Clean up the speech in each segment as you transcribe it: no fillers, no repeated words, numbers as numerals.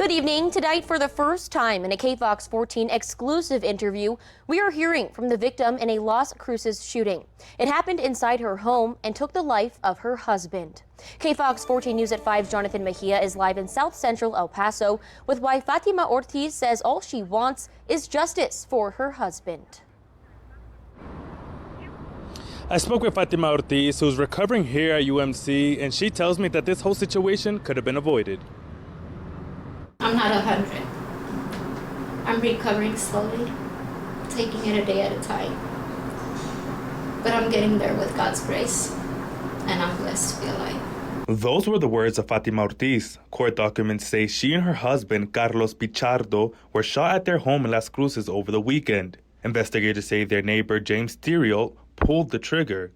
Good evening. Tonight, for the first time in a KFOX 14 exclusive interview, we are hearing from the victim in a Las Cruces shooting. It happened inside her home and took the life of her husband. KFOX 14 News at 5's Jonathan Mejia is live in South Central El Paso with wife Fatima Ortiz says all she wants is justice for her husband. I spoke with Fatima Ortiz, who's recovering here at UMC, and she tells me that this whole situation could have been avoided. I'm not 100. I'm recovering slowly, taking it a day at a time. But I'm getting there with God's grace, and I'm blessed to be alive. Those were the words of Fatima Ortiz. Court documents say she and her husband, Carlos Pichardo, were shot at their home in Las Cruces over the weekend. Investigators say their neighbor, James Theriot, pulled the trigger.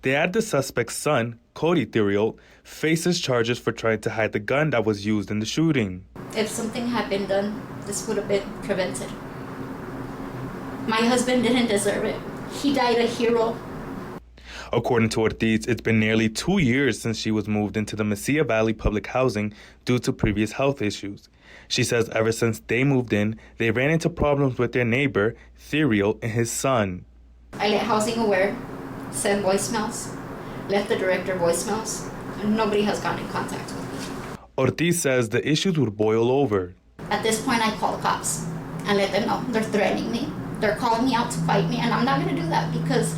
They add the suspect's son, Cody Theriot, faces charges for trying to hide the gun that was used in the shooting. If something had been done, this would have been prevented. My husband didn't deserve it. He died a hero. According to Ortiz, it's been nearly 2 years since she was moved into the Mesilla Valley public housing due to previous health issues. She says ever since they moved in, they ran into problems with their neighbor, Theriot, and his son. I let Housing Aware send voicemails, left the director voicemails, and nobody has gotten in contact with me. Ortiz says the issues would boil over. At this point, I call the cops and let them know they're threatening me. They're calling me out to fight me, and I'm not going to do that because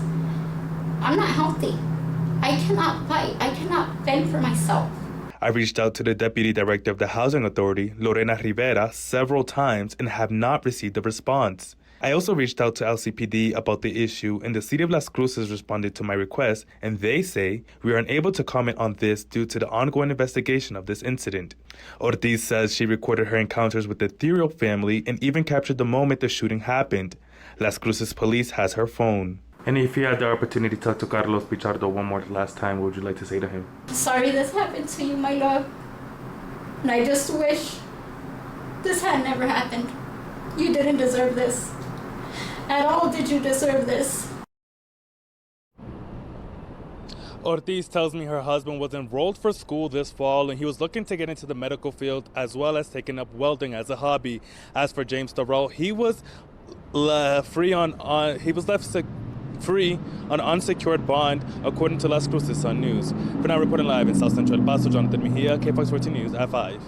I'm not healthy. I cannot fight. I cannot fend for myself. I reached out to the Deputy Director of the Housing Authority, Lorena Rivera, several times and have not received a response. I also reached out to LCPD about the issue, and the City of Las Cruces responded to my request, and they say we are unable to comment on this due to the ongoing investigation of this incident. Ortiz says she recorded her encounters with the Theriot family and even captured the moment the shooting happened. Las Cruces police has her phone. And if you had the opportunity to talk to Carlos Pichardo one more last time, what would you like to say to him? Sorry this happened to you, my love. And I just wish this had never happened. You didn't deserve this. At all did you deserve this. Ortiz tells me her husband was enrolled for school this fall and he was looking to get into the medical field as well as taking up welding as a hobby. As for James Theriot, he was left free on unsecured bond, according to Las Cruces Sun News. For now, reporting live in South Central El Paso, Jonathan Mejia, KFOX 14 News at 5.